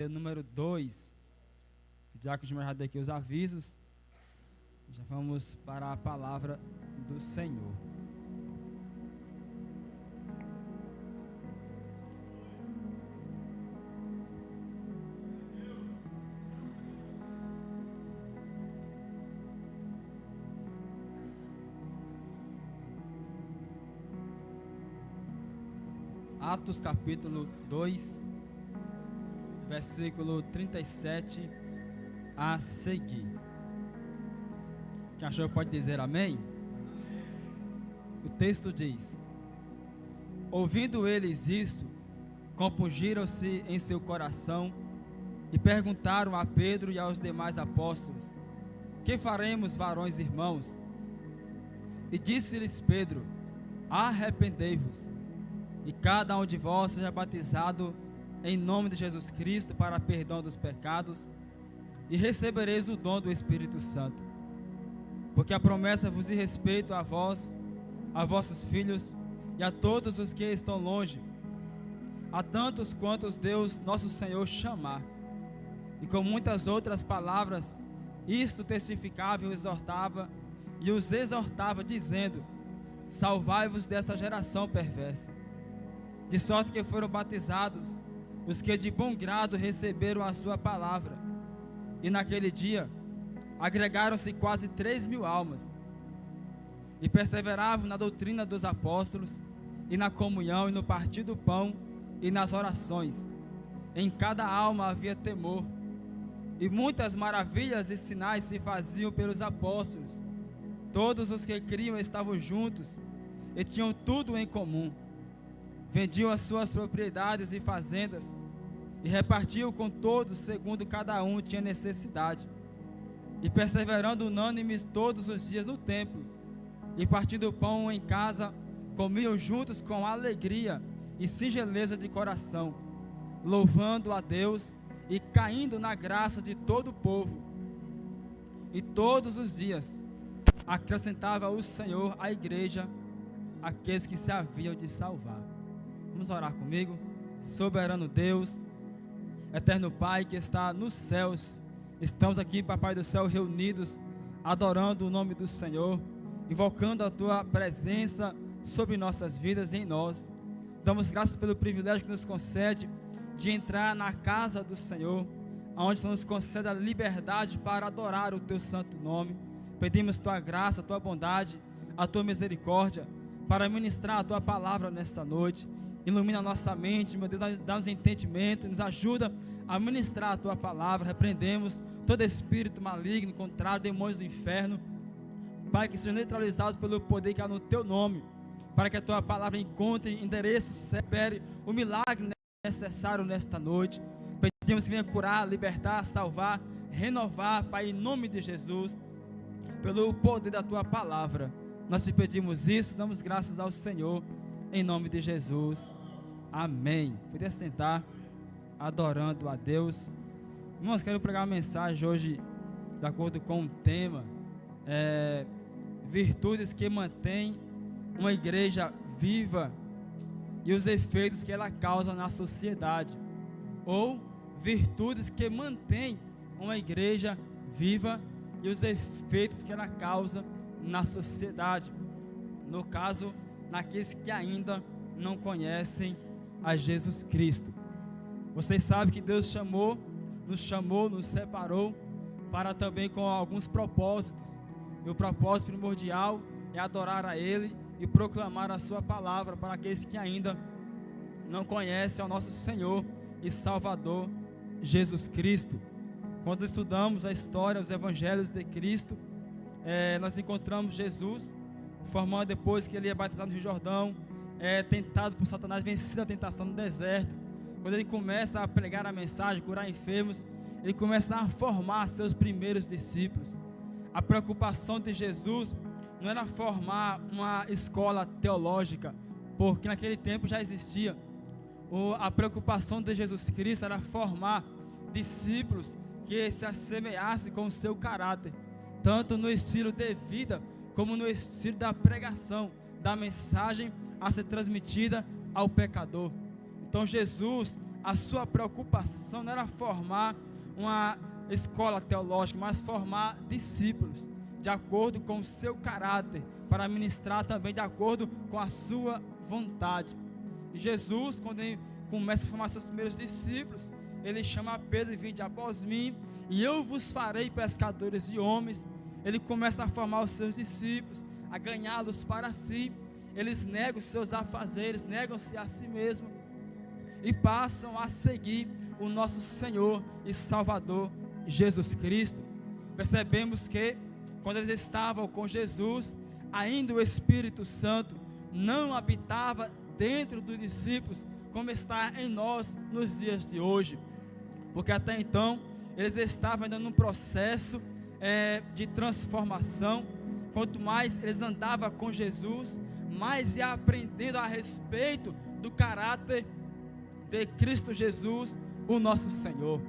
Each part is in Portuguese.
número 2, já que eu já dei aqui os avisos, já vamos para a palavra do Senhor. Atos capítulo 2, versículo 37 a seguir. Quem achou pode dizer amém? O texto diz: ouvindo eles isto, compungiram-se em seu coração e perguntaram a Pedro e aos demais apóstolos: que faremos, varões irmãos? E disse-lhes Pedro: arrependei-vos, e cada um de vós seja batizado em nome de Jesus Cristo para perdão dos pecados, e recebereis o dom do Espírito Santo. Porque a promessa vos diz respeito a vós, a vossos filhos e a todos os que estão longe, a tantos quantos Deus nosso Senhor chamar. E com muitas outras palavras, isto testificava e os exortava, dizendo: salvai-vos desta geração perversa. De sorte que foram batizados os que de bom grado receberam a sua palavra. E naquele dia agregaram-se quase 3.000 almas, e perseveravam na doutrina dos apóstolos, e na comunhão, e no partir do pão, e nas orações. Em cada alma havia temor, e muitas maravilhas e sinais se faziam pelos apóstolos. Todos os que criam estavam juntos, e tinham tudo em comum. Vendiam as suas propriedades e fazendas, e repartiam com todos segundo cada um tinha necessidade. E perseverando unânimes todos os dias no templo, e partindo o pão em casa, comiam juntos com alegria e singeleza de coração, louvando a Deus e caindo na graça de todo o povo. E todos os dias acrescentava o Senhor à igreja aqueles que se haviam de salvar. Vamos orar comigo. Soberano Deus, eterno Pai que está nos céus, estamos aqui, Papai do céu, reunidos, adorando o nome do Senhor, invocando a Tua presença sobre nossas vidas e em nós. Damos graças pelo privilégio que nos concede de entrar na casa do Senhor, onde Tu nos concede a liberdade para adorar o Teu santo nome. Pedimos Tua graça, Tua bondade, a Tua misericórdia, para ministrar a Tua palavra nesta noite. Ilumina a nossa mente, meu Deus, dá-nos entendimento, nos ajuda a ministrar a Tua palavra. Repreendemos todo espírito maligno, contrário, demônios do inferno, Pai, que sejam neutralizados pelo poder que há no Teu nome, para que a Tua palavra encontre endereço, separe o milagre necessário nesta noite. Pedimos que venha curar, libertar, salvar, renovar, Pai, em nome de Jesus, pelo poder da Tua palavra. Nós te pedimos isso, damos graças ao Senhor, em nome de Jesus, amém. Poder sentar, adorando a Deus. Irmãos, quero pregar uma mensagem hoje, de acordo com o tema, virtudes que mantêm uma igreja viva e os efeitos que ela causa na sociedade, ou virtudes que mantêm uma igreja viva e os efeitos que ela causa na sociedade, no caso, naqueles que ainda não conhecem a Jesus Cristo. Vocês sabem que Deus nos separou para também com alguns propósitos. E o propósito primordial é adorar a Ele e proclamar a Sua palavra para aqueles que ainda não conhecem ao nosso Senhor e Salvador Jesus Cristo. Quando estudamos a história, os evangelhos de Cristo, nós encontramos Jesus formando, depois que ele é batizado no Rio Jordão, tentado por Satanás, vencido a tentação no deserto. Quando ele começa a pregar a mensagem, curar enfermos, ele começa a formar seus primeiros discípulos. A preocupação de Jesus não era formar uma escola teológica, porque naquele tempo já existia. A preocupação de Jesus Cristo era formar discípulos que se assemelhassem com o seu caráter, tanto no estilo de vida, como no estilo da pregação, da mensagem a ser transmitida ao pecador. Então Jesus, a sua preocupação não era formar uma escola teológica, mas formar discípulos de acordo com o seu caráter, para ministrar também de acordo com a sua vontade. E Jesus, quando ele começa a formar seus primeiros discípulos, ele chama Pedro e vinde após mim, e eu vos farei pescadores de homens. Ele começa a formar os seus discípulos, a ganhá-los para si. Eles negam os seus afazeres, negam-se a si mesmos e passam a seguir o nosso Senhor e Salvador Jesus Cristo. Percebemos que quando eles estavam com Jesus, ainda o Espírito Santo não habitava dentro dos discípulos, como está em nós nos dias de hoje, porque até então eles estavam ainda num processo de transformação. Quanto mais eles andavam com Jesus, mais ia aprendendo a respeito do caráter de Cristo Jesus, o nosso Senhor.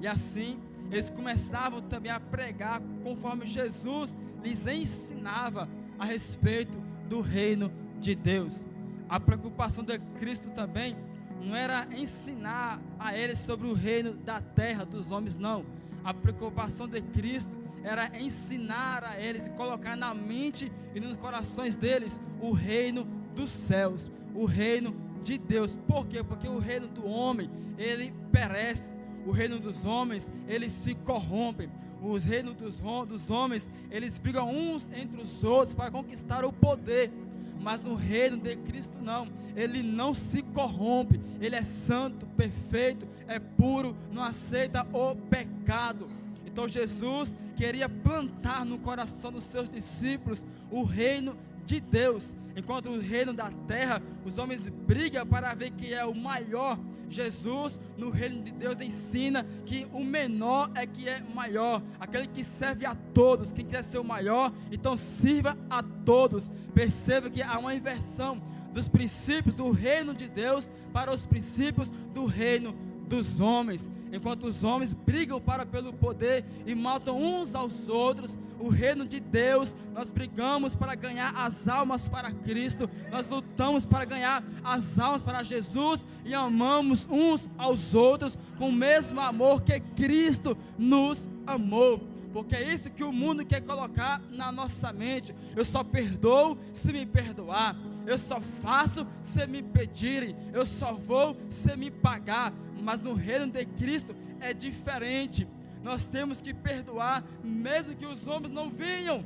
E assim eles começavam também a pregar conforme Jesus lhes ensinava a respeito do reino de Deus. A preocupação de Cristo também não era ensinar a eles sobre o reino da terra, dos homens, não. A preocupação de Cristo era ensinar a eles e colocar na mente e nos corações deles o reino dos céus, o reino de Deus. Por quê? Porque o reino do homem, ele perece. O reino dos homens, eles se corrompem. Os reinos dos homens, eles brigam uns entre os outros para conquistar o poder. Mas no reino de Cristo não, ele não se corrompe, ele é santo, perfeito, é puro, não aceita o pecado. Então Jesus queria plantar no coração dos seus discípulos o reino de Deus, enquanto o reino da terra, os homens brigam para ver quem é o maior. Jesus, no reino de Deus, ensina que o menor é que é maior, aquele que serve a todos. Quem quer ser o maior, então sirva a todos. Perceba que há uma inversão dos princípios do reino de Deus para os princípios do reino dos homens. Enquanto os homens brigam pelo poder e matam uns aos outros, o reino de Deus, nós brigamos para ganhar as almas para Cristo, nós lutamos para ganhar as almas para Jesus e amamos uns aos outros com o mesmo amor que Cristo nos amou. Porque é isso que o mundo quer colocar na nossa mente. Eu só perdoo se me perdoar, eu só faço se me pedirem, eu só vou se me pagar. Mas no reino de Cristo é diferente. Nós temos que perdoar, mesmo que os homens não venham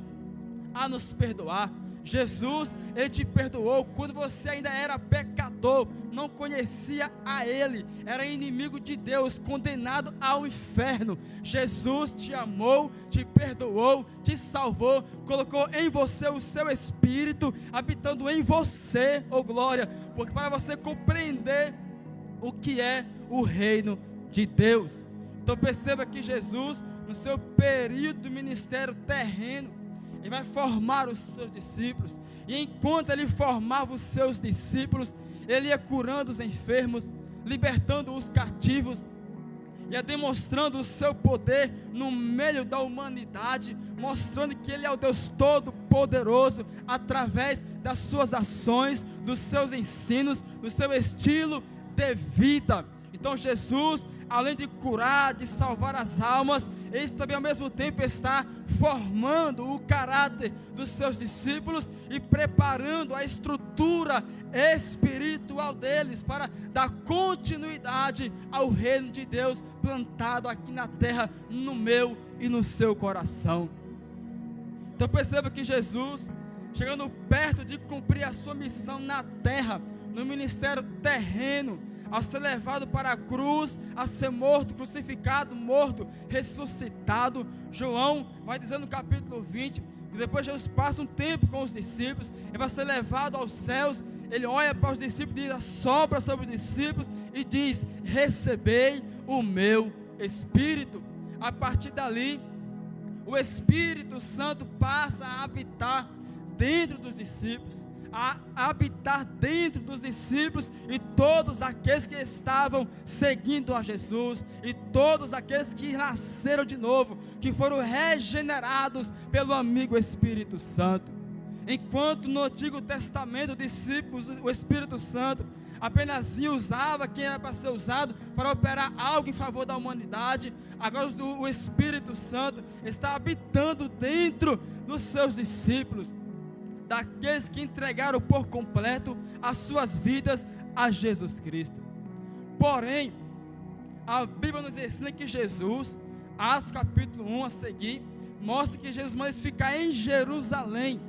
a nos perdoar. Jesus, ele te perdoou quando você ainda era pecador, não conhecia a ele, era inimigo de Deus, condenado ao inferno. Jesus te amou, te perdoou, te salvou, colocou em você o seu Espírito, habitando em você, oh glória, porque para você compreender o que é o reino de Deus. Então perceba que Jesus, no seu período do ministério terreno, ele vai formar os seus discípulos, e enquanto ele formava os seus discípulos, ele ia curando os enfermos, libertando os cativos, ia demonstrando o seu poder no meio da humanidade, mostrando que ele é o Deus Todo-Poderoso, através das suas ações, dos seus ensinos, do seu estilo de vida. Então Jesus, além de curar, de salvar as almas, ele também ao mesmo tempo está formando o caráter dos seus discípulos e preparando a estrutura espiritual deles para dar continuidade ao reino de Deus plantado aqui na terra, no meu e no seu coração. Então perceba que Jesus, chegando perto de cumprir a sua missão na terra, no ministério terreno, a ser levado para a cruz, a ser morto, crucificado, morto, ressuscitado. João vai dizer no capítulo 20, que depois Jesus passa um tempo com os discípulos, ele vai ser levado aos céus, ele olha para os discípulos, diz, assopra sobre os discípulos e diz, recebei o meu Espírito. A partir dali, o Espírito Santo passa a habitar dentro dos discípulos, a habitar dentro dos discípulos e todos aqueles que estavam seguindo a Jesus, e todos aqueles que nasceram de novo, que foram regenerados pelo amigo Espírito Santo. Enquanto no Antigo Testamento, os discípulos, o Espírito Santo apenas usava quem era para ser usado para operar algo em favor da humanidade, agora o Espírito Santo está habitando dentro dos seus discípulos, daqueles que entregaram por completo as suas vidas a Jesus Cristo. Porém, a Bíblia nos ensina que Jesus, Atos capítulo 1 a seguir, mostra que Jesus manda ficar em Jerusalém,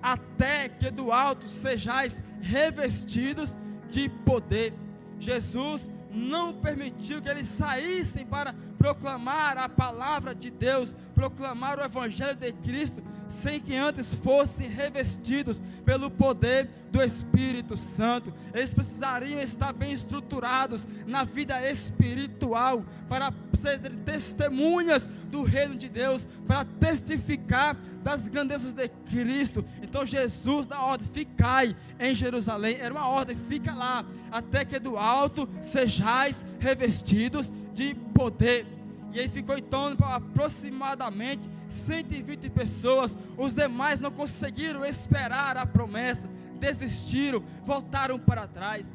até que do alto sejais revestidos de poder. Jesus não permitiu que eles saíssem para proclamar a palavra de Deus, proclamar o Evangelho de Cristo, sem que antes fossem revestidos pelo poder do Espírito Santo. Eles precisariam estar bem estruturados na vida espiritual, para serem testemunhas do reino de Deus, para testificar das grandezas de Cristo. Então Jesus dá a ordem: ficai em Jerusalém. Era uma ordem: fica lá, até que do alto sejais revestidos de poder. E aí ficou então aproximadamente 120 pessoas. Os demais não conseguiram esperar a promessa, desistiram, voltaram para trás.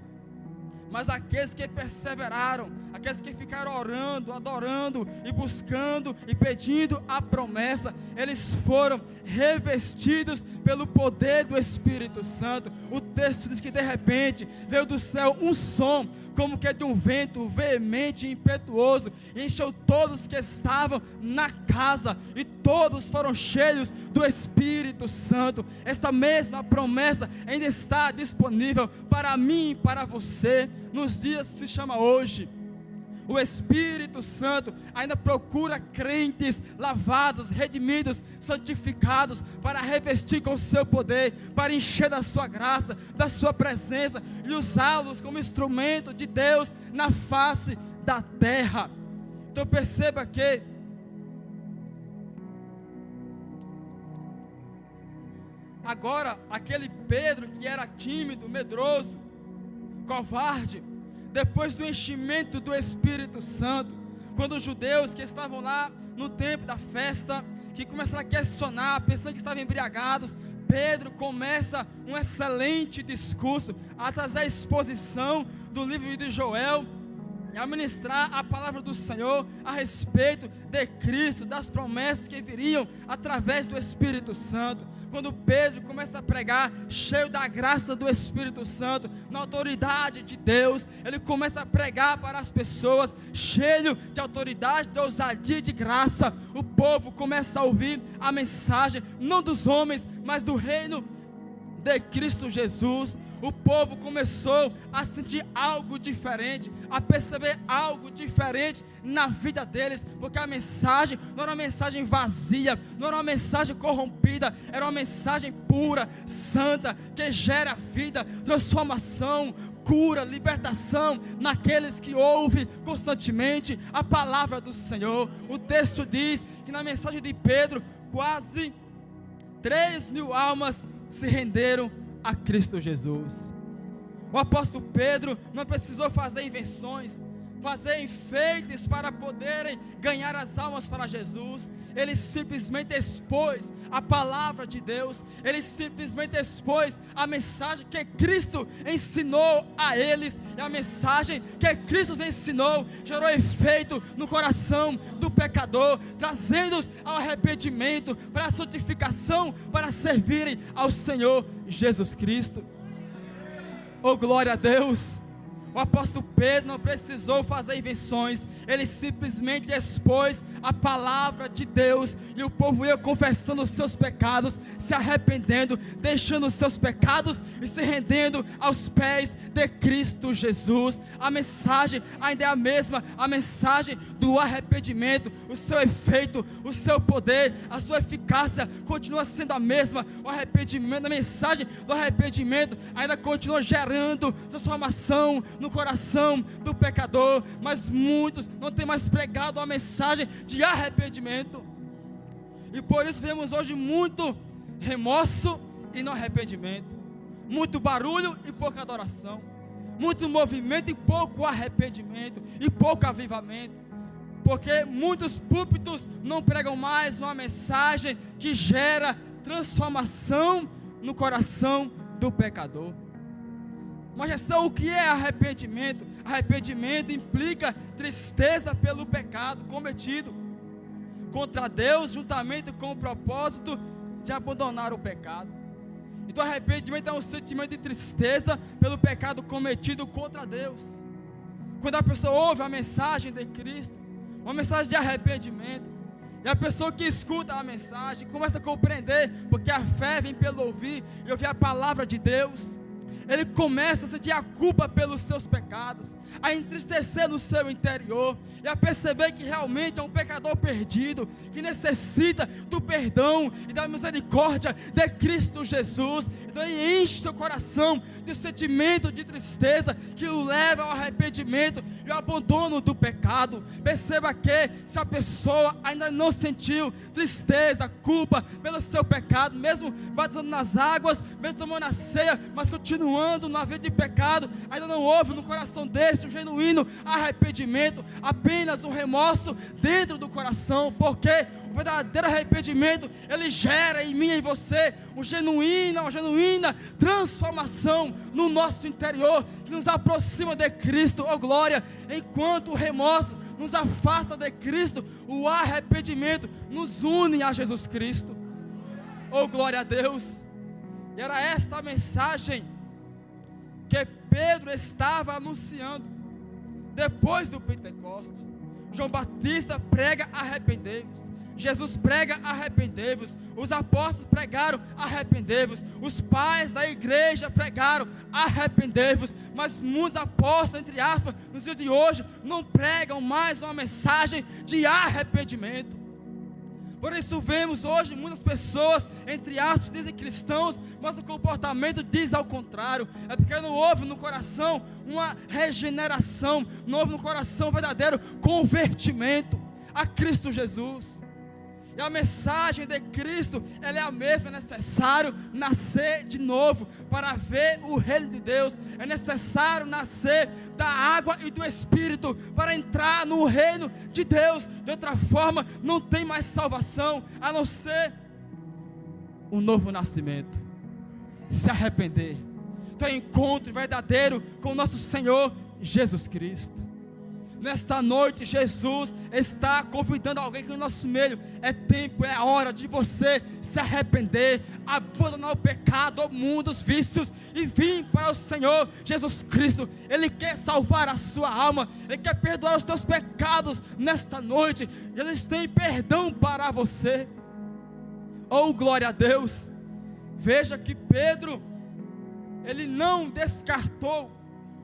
Mas aqueles que perseveraram, aqueles que ficaram orando, adorando e buscando e pedindo a promessa, eles foram revestidos pelo poder do Espírito Santo. O texto diz que de repente veio do céu um som, como que de um vento veemente e impetuoso, e encheu todos que estavam na casa, e todos foram cheios do Espírito Santo. Esta mesma promessa ainda está disponível para mim e para você, nos dias que se chama hoje. O Espírito Santo ainda procura crentes lavados, redimidos, santificados, para revestir com o seu poder, para encher da sua graça, da sua presença, e usá-los como instrumento de Deus na face da terra. Então perceba que agora aquele Pedro que era tímido, medroso, covarde, depois do enchimento do Espírito Santo, quando os judeus que estavam lá no tempo da festa, que começaram a questionar, pensando que estavam embriagados, Pedro começa um excelente discurso, a trazer a exposição do livro de Joel, a ministrar a palavra do Senhor a respeito de Cristo, das promessas que viriam através do Espírito Santo. Quando Pedro começa a pregar, cheio da graça do Espírito Santo, na autoridade de Deus, ele começa a pregar para as pessoas, cheio de autoridade, de ousadia e de graça. O povo começa a ouvir a mensagem, não dos homens, mas do reino de Cristo Jesus. O povo começou a sentir algo diferente, a perceber algo diferente na vida deles, porque a mensagem não era uma mensagem vazia, não era uma mensagem corrompida, era uma mensagem pura, santa, que gera vida, transformação, cura, libertação naqueles que ouvem constantemente a palavra do Senhor. O texto diz que na mensagem de Pedro, quase 3.000 almas se renderam a Cristo Jesus. O apóstolo Pedro não precisou fazer invenções, fazer enfeites para poderem ganhar as almas para Jesus. Ele simplesmente expôs a palavra de Deus, ele simplesmente expôs a mensagem que Cristo ensinou a eles, e a mensagem que Cristo ensinou gerou efeito no coração do pecador, trazendo-os ao arrependimento, para a santificação, para servirem ao Senhor Jesus Cristo. Oh, glória a Deus! O apóstolo Pedro não precisou fazer invenções, ele simplesmente expôs a palavra de Deus, e o povo ia confessando os seus pecados, se arrependendo, deixando os seus pecados e se rendendo aos pés de Cristo Jesus. A mensagem ainda é a mesma, a mensagem do arrependimento. O seu efeito, o seu poder, a sua eficácia continua sendo a mesma. O arrependimento, a mensagem do arrependimento ainda continua gerando transformação no coração do pecador, mas muitos não têm mais pregado a mensagem de arrependimento, e por isso vemos hoje muito remorso e não arrependimento, muito barulho e pouca adoração, muito movimento e pouco arrependimento, e pouco avivamento, porque muitos púlpitos não pregam mais uma mensagem que gera transformação no coração do pecador. Mas já sabe o que é arrependimento? Arrependimento implica tristeza pelo pecado cometido contra Deus, juntamente com o propósito de abandonar o pecado. Então arrependimento é um sentimento de tristeza pelo pecado cometido contra Deus. Quando a pessoa ouve a mensagem de Cristo, uma mensagem de arrependimento, e a pessoa que escuta a mensagem começa a compreender, porque a fé vem pelo ouvir e ouvir a palavra de Deus. Ele começa a sentir a culpa pelos seus pecados, a entristecer no seu interior, e a perceber que realmente é um pecador perdido, que necessita do perdão e da misericórdia de Cristo Jesus. Então ele enche seu coração de um sentimento de tristeza, que o leva ao arrependimento e ao abandono do pecado. Perceba que se a pessoa ainda não sentiu tristeza, culpa pelo seu pecado, mesmo batizando nas águas, mesmo tomando a ceia, mas continuando na vida de pecado, ainda não houve no coração desse um genuíno arrependimento, apenas um remorso dentro do coração, porque o verdadeiro arrependimento, ele gera em mim e em você uma genuína transformação no nosso interior, que nos aproxima de Cristo. Oh glória! Enquanto o remorso nos afasta de Cristo, o arrependimento nos une a Jesus Cristo. Oh glória a Deus! E era esta a mensagem que Pedro estava anunciando depois do Pentecostes. João Batista prega: arrependei-vos. Jesus prega: arrependei-vos. Os apóstolos pregaram: arrependei-vos. Os pais da igreja pregaram: arrependei-vos. Mas muitos apóstolos, entre aspas, nos dias de hoje, não pregam mais uma mensagem de arrependimento. Por isso vemos hoje muitas pessoas, entre aspas, dizem cristãos, mas o comportamento diz ao contrário. É porque não houve no coração uma regeneração, não houve no coração um verdadeiro convertimento a Cristo Jesus. E a mensagem de Cristo, ela é a mesma. É necessário nascer de novo para ver o reino de Deus. É necessário nascer da água e do Espírito para entrar no reino de Deus. De outra forma, não tem mais salvação, a não ser um novo nascimento. Se arrepender, ter um encontro verdadeiro com o nosso Senhor Jesus Cristo. Nesta noite, Jesus está convidando alguém que no nosso meio. É tempo, é a hora de você se arrepender, abandonar o pecado, o mundo, os vícios e vir para o Senhor Jesus Cristo. Ele quer salvar a sua alma, Ele quer perdoar os teus pecados nesta noite. Jesus tem perdão para você. Oh, glória a Deus! Veja que Pedro, ele não descartou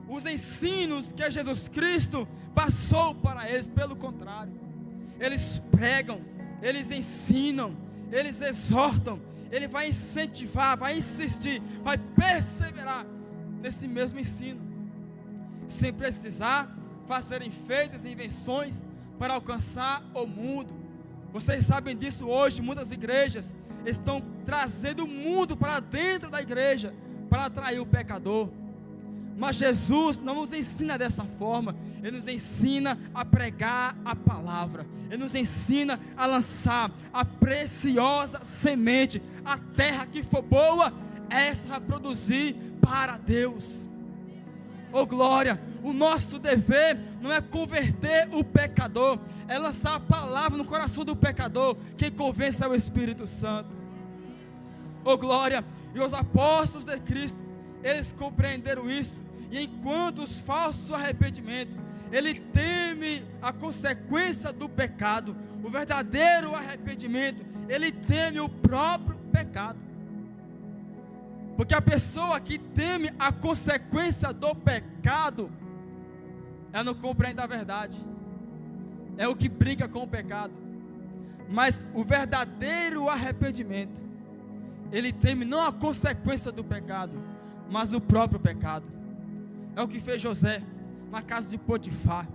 os ensinos que Jesus Cristo passou para eles. Pelo contrário, eles pregam, eles ensinam, eles exortam. Ele vai incentivar, vai insistir, vai perseverar nesse mesmo ensino, sem precisar fazerem feitas invenções para alcançar o mundo. Vocês sabem disso hoje. Muitas igrejas estão trazendo o mundo para dentro da igreja para atrair o pecador. Mas Jesus não nos ensina dessa forma. Ele nos ensina a pregar a palavra. Ele nos ensina a lançar a preciosa semente. A terra que for boa, essa vai produzir para Deus. Oh glória! O nosso dever não é converter o pecador, é lançar a palavra no coração do pecador. Quem convence é o Espírito Santo. Oh glória! E os apóstolos de Cristo, eles compreenderam isso. E enquanto os falsos arrependimentos, ele teme a consequência do pecado, o verdadeiro arrependimento, ele teme o próprio pecado. Porque a pessoa que teme a consequência do pecado, ela não compreende a verdade, é o que briga com o pecado. Mas o verdadeiro arrependimento, ele teme não a consequência do pecado, mas o próprio pecado. É o que fez José na casa de Potifar.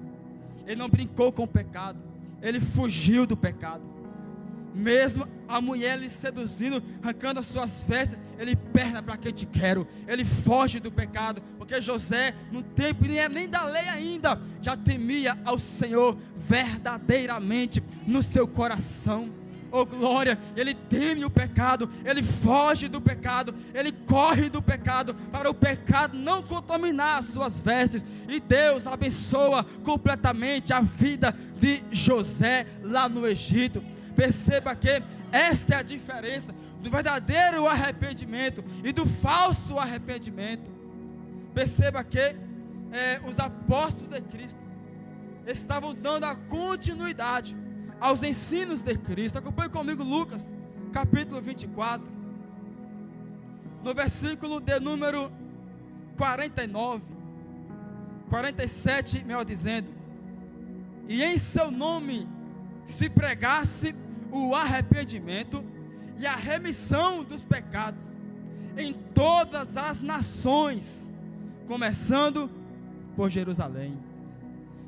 Ele não brincou com o pecado, ele fugiu do pecado. Mesmo a mulher lhe seduzindo, arrancando as suas vestes, ele perna para que te quero. Ele foge do pecado, porque José, no tempo nem da lei ainda, já temia ao Senhor verdadeiramente no seu coração. oh glória, ele teme o pecado, ele foge do pecado, ele corre do pecado, para o pecado não contaminar as suas vestes. E Deus abençoa completamente a vida de José lá no Egito. Perceba que esta é a diferença do verdadeiro arrependimento e do falso arrependimento. Perceba que os apóstolos de Cristo estavam dando a continuidade aos ensinos de Cristo. Acompanhe comigo Lucas, capítulo 24, no versículo de número 49, 47, melhor dizendo: e em seu nome se pregasse o arrependimento e a remissão dos pecados em todas as nações, começando por Jerusalém.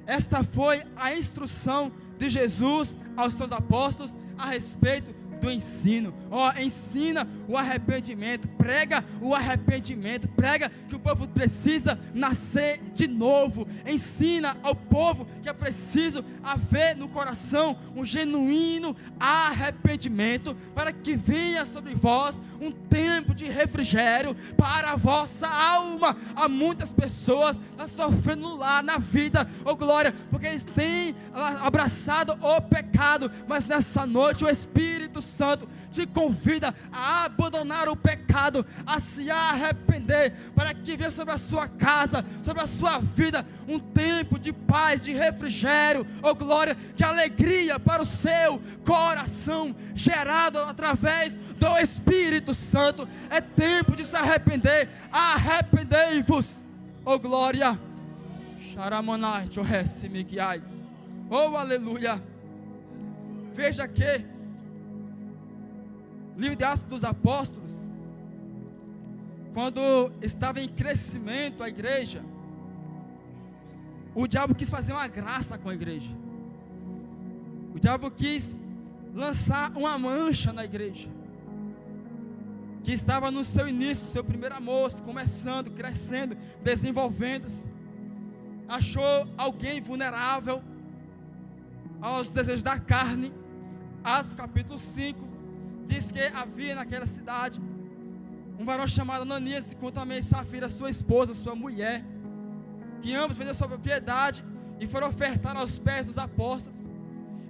Esta foi a instrução de Jesus aos seus apóstolos a respeito do ensino. Ensina o arrependimento, prega o arrependimento, prega que o povo precisa nascer de novo, ensina ao povo que é preciso haver no coração um genuíno arrependimento, para que venha sobre vós um tempo de refrigério para a vossa alma. Há muitas pessoas sofrendo lá na vida, oh glória, porque eles têm abraçado o pecado, mas nessa noite o Espírito Santo te convida a abandonar o pecado, a se arrepender, para que venha sobre a sua casa, sobre a sua vida, um tempo de paz, de refrigério, oh glória, de alegria para o seu coração, gerado através do Espírito Santo. É tempo de se arrepender. Arrependei-vos, oh glória, oh aleluia. Veja que o livro de Atos dos Apóstolos, quando estava em crescimento a igreja, o diabo quis fazer uma graça com a igreja. O diabo quis lançar uma mancha na igreja, que estava no seu início, seu primeiro amor, começando, crescendo, desenvolvendo-se. Achou alguém vulnerável aos desejos da carne. Atos capítulo 5 diz que havia naquela cidade um varão chamado Ananias, com também Safira, sua esposa, sua mulher, que ambos venderam sua propriedade e foram ofertar aos pés dos apóstolos,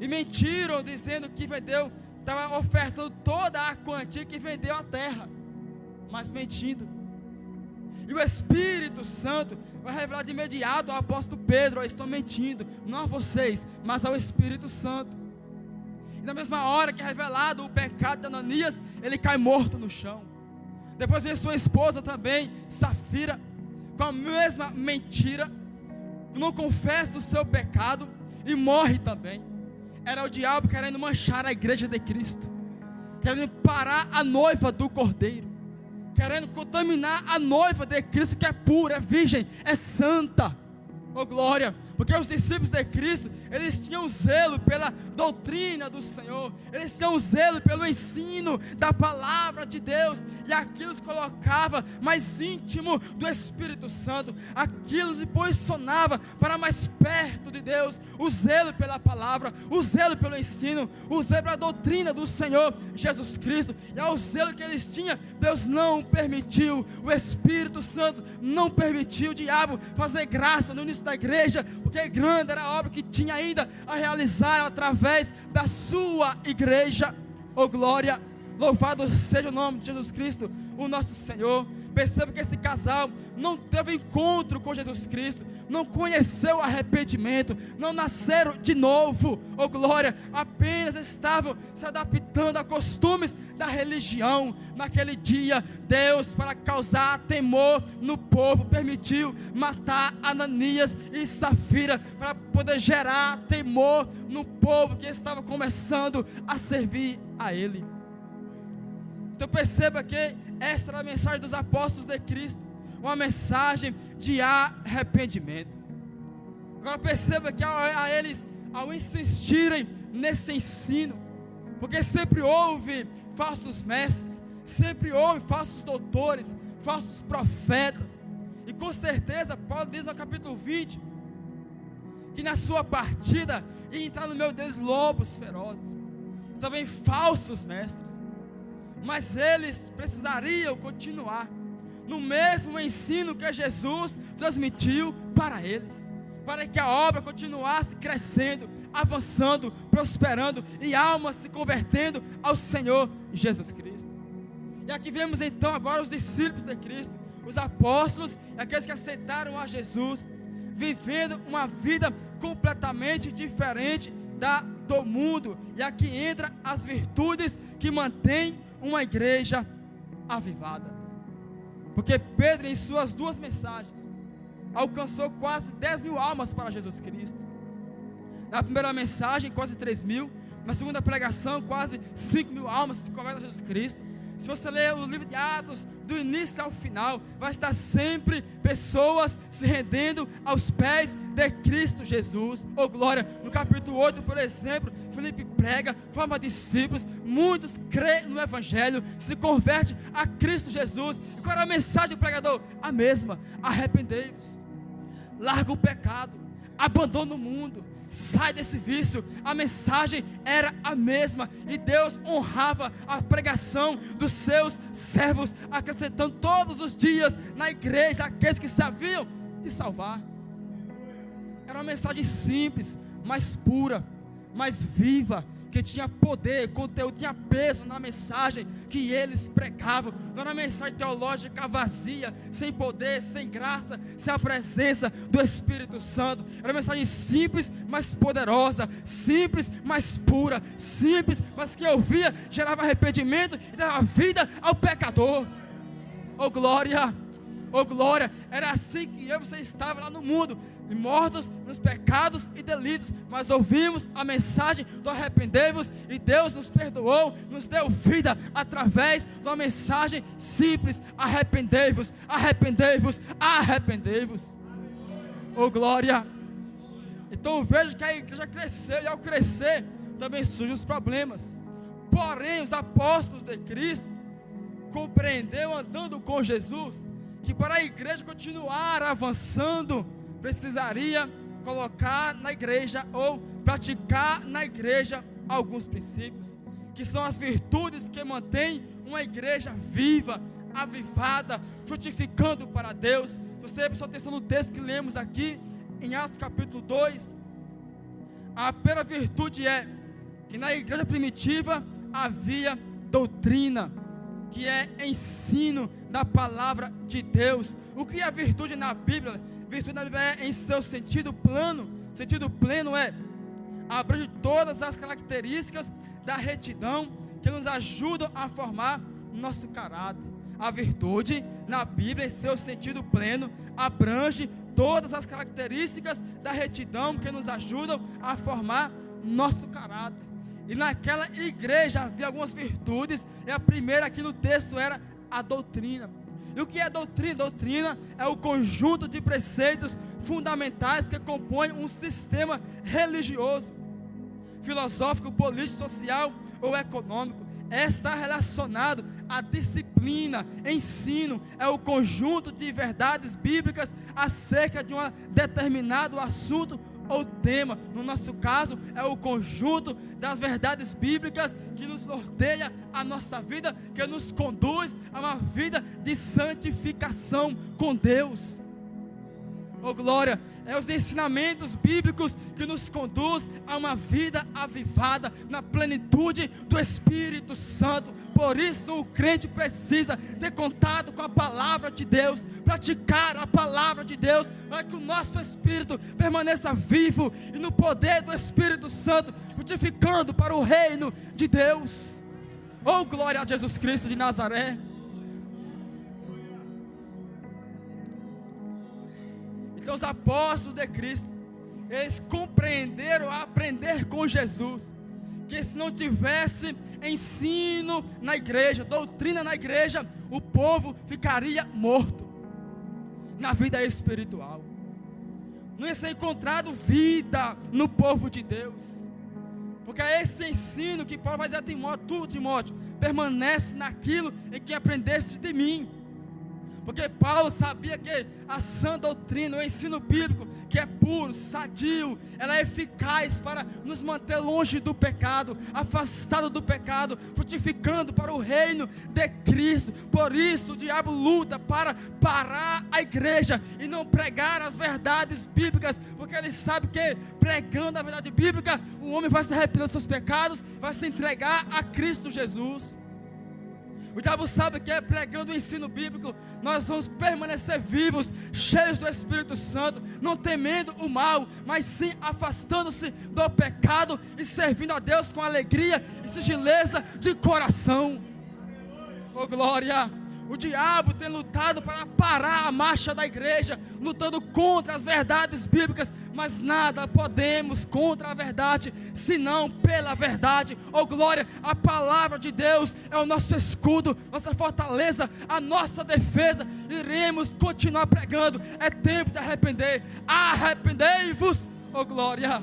e mentiram dizendo que vendeu, estava ofertando toda a quantia que vendeu a terra, mas mentindo. E o Espírito Santo vai revelar de imediato ao apóstolo Pedro: eu estou mentindo, não a vocês, mas ao Espírito Santo. E na mesma hora que é revelado o pecado de Ananias, ele cai morto no chão. Depois vem sua esposa também, Safira, com a mesma mentira, não confessa o seu pecado e morre também. Era o diabo querendo manchar a igreja de Cristo, querendo parar a noiva do Cordeiro, querendo contaminar a noiva de Cristo, que é pura, é virgem, é santa. Oh glória, porque os discípulos de Cristo, eles tinham zelo pela doutrina do Senhor, eles tinham zelo pelo ensino da palavra de Deus, e aquilo os colocava mais íntimo do Espírito Santo, aquilo os posicionava para mais perto de Deus. O zelo pela palavra, o zelo pelo ensino, o zelo pela doutrina do Senhor Jesus Cristo, e ao zelo que eles tinham, Deus não permitiu, o Espírito Santo não permitiu o diabo fazer graça no início da igreja, porque grande era a obra que tinha ainda a realizar através da sua igreja. Oh glória, louvado seja o nome de Jesus Cristo, o nosso Senhor. Perceba que esse casal não teve encontro com Jesus Cristo, não conheceu o arrependimento, não nasceram de novo, oh glória, apenas estavam se adaptando a costumes da religião. Naquele dia, Deus, para causar temor no povo, permitiu matar Ananias e Safira, para poder gerar temor no povo que estava começando a servir a Ele. Então perceba que esta era a mensagem dos apóstolos de Cristo, uma mensagem de arrependimento. Agora perceba que a eles, ao insistirem nesse ensino, porque sempre houve falsos mestres, sempre houve falsos doutores, falsos profetas, e com certeza Paulo diz no capítulo 20, que na sua partida ia entrar no meio deles lobos ferozes. também falsos mestres. Mas eles precisariam continuar no mesmo ensino que Jesus transmitiu para eles, para que a obra continuasse crescendo, avançando, prosperando e almas se convertendo ao Senhor Jesus Cristo. E aqui vemos então agora os discípulos de Cristo, os apóstolos, aqueles que aceitaram a Jesus, vivendo uma vida completamente diferente do mundo. E aqui entra as virtudes que mantêm uma igreja avivada. Porque Pedro, em suas 2 mensagens, alcançou quase 10.000 almas para Jesus Cristo. Na primeira mensagem, quase 3.000. Na segunda pregação, quase 5.000 almas se convertem a Jesus Cristo. Se você ler o livro de Atos, do início ao final, vai estar sempre pessoas se rendendo aos pés de Cristo Jesus. Oh glória! No capítulo 8, por exemplo, Filipe prega, forma discípulos, muitos creem no Evangelho, se convertem a Cristo Jesus. E qual era a mensagem do pregador? A mesma: arrependei-vos, larga o pecado, abandona o mundo, sai desse vício. A mensagem era a mesma, e Deus honrava a pregação dos seus servos, acrescentando todos os dias na igreja aqueles que sabiam de salvar. Era uma mensagem simples, mais pura, mais viva, que tinha poder, conteúdo, tinha peso na mensagem que eles pregavam. Não era uma mensagem teológica vazia, sem poder, sem graça, sem a presença do Espírito Santo. Era uma mensagem simples, mas poderosa, simples, mas pura, simples, mas que ouvia, gerava arrependimento e dava vida ao pecador. Oh glória! Oh glória! Era assim que eu e você estava lá no mundo, mortos nos pecados e delitos, mas ouvimos a mensagem do arrependei-vos, e Deus nos perdoou, nos deu vida através de uma mensagem simples: arrependei-vos, arrependei-vos, arrependei-vos. Oh glória! Então eu vejo que a igreja cresceu, e ao crescer também surgem os problemas. Porém, os apóstolos de Cristo compreenderam, andando com Jesus, que para a igreja continuar avançando, precisaria colocar na igreja, ou praticar na igreja, alguns princípios, que são as virtudes que mantêm uma igreja viva, avivada, frutificando para Deus. Você prestou atenção no texto que lemos aqui, em Atos capítulo 2, a primeira virtude é que na igreja primitiva havia doutrina, que é ensino da palavra de Deus. O que é a virtude na Bíblia? Virtude na Bíblia é em seu sentido pleno. Sentido pleno é abrange todas as características da retidão que nos ajudam a formar nosso caráter. A virtude na Bíblia, em seu sentido pleno, abrange todas as características da retidão que nos ajudam a formar nosso caráter. E naquela igreja havia algumas virtudes, e a primeira aqui no texto era a doutrina. E o que é doutrina? Doutrina é o conjunto de preceitos fundamentais que compõem um sistema religioso, filosófico, político, social ou econômico. Está relacionado à disciplina, ensino, é o conjunto de verdades bíblicas acerca de um determinado assunto ou tema. No nosso caso, é o conjunto das verdades bíblicas que nos norteia a nossa vida, que nos conduz a uma vida de santificação com Deus. Oh glória! É os ensinamentos bíblicos que nos conduz a uma vida avivada na plenitude do Espírito Santo. Por isso o crente precisa ter contato com a palavra de Deus, praticar a palavra de Deus, para que o nosso espírito permaneça vivo e no poder do Espírito Santo, frutificando para o reino de Deus. Oh glória a Jesus Cristo de Nazaré! Então os apóstolos de Cristo, eles compreenderam a aprender com Jesus, que se não tivesse ensino na igreja, doutrina na igreja, o povo ficaria morto na vida espiritual. Não ia ser encontrado vida no povo de Deus, porque é esse ensino que Paulo vai dizer a Timóteo: tu, Timóteo, permanece naquilo em que aprendeste de mim. Porque Paulo sabia que a sã doutrina, o ensino bíblico, que é puro, sadio, ela é eficaz para nos manter longe do pecado, afastado do pecado, frutificando para o reino de Cristo. Por isso o diabo luta para parar a igreja e não pregar as verdades bíblicas, porque ele sabe que pregando a verdade bíblica, o homem vai se arrepender dos seus pecados, vai se entregar a Cristo Jesus. O diabo sabe que pregando o ensino bíblico, nós vamos permanecer vivos, cheios do Espírito Santo, não temendo o mal, mas sim afastando-se do pecado e servindo a Deus com alegria e singeleza de coração. Oh glória! O diabo tem lutado para parar a marcha da igreja, lutando contra as verdades bíblicas, mas nada podemos contra a verdade, senão pela verdade. Oh glória, a palavra de Deus é o nosso escudo, nossa fortaleza, a nossa defesa. Iremos continuar pregando. É tempo de arrepender. Arrependei-vos, oh glória,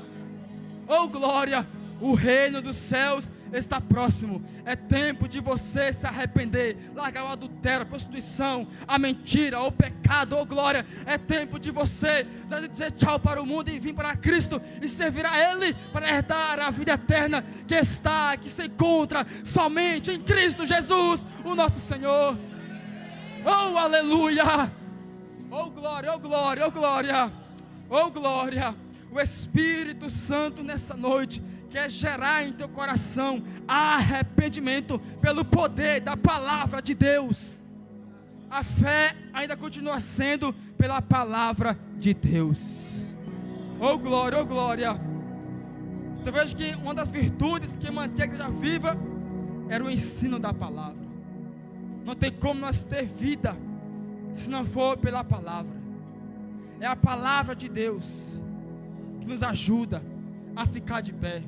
oh glória. O reino dos céus está próximo. É tempo de você se arrepender, largar o adultério, a prostituição, a mentira, o pecado, oh glória. É tempo de você dizer tchau para o mundo e vir para Cristo e servir a Ele para herdar a vida eterna que se encontra somente em Cristo Jesus, o nosso Senhor. Oh aleluia, oh glória, oh glória, oh glória, oh glória. O Espírito Santo nessa noite quer gerar em teu coração arrependimento pelo poder da palavra de Deus. A fé ainda continua sendo pela palavra de Deus. Oh glória, oh glória. Então veja que uma das virtudes que mantinha a igreja viva era o ensino da palavra. Não tem como nós ter vida se não for pela palavra. É a palavra de Deus que nos ajuda a ficar de pé.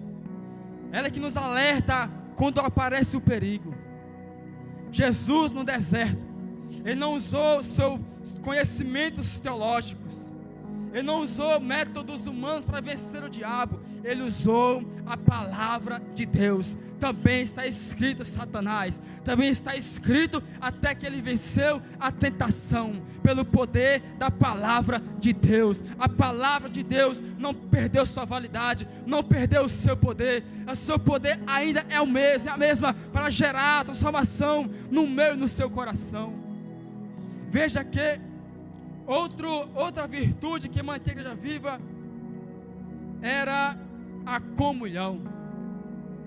Ela é que nos alerta quando aparece o perigo. Jesus no deserto, Ele não usou seus conhecimentos teológicos, Ele não usou métodos humanos para vencer o diabo. Ele usou a palavra de Deus. Também está escrito Satanás, também está escrito até que ele venceu a tentação pelo poder da palavra de Deus. A palavra de Deus não perdeu sua validade, não perdeu o seu poder. O seu poder ainda é o mesmo, é a mesma para gerar transformação no meu e no seu coração. Veja que outra virtude que mantém a igreja viva era a comunhão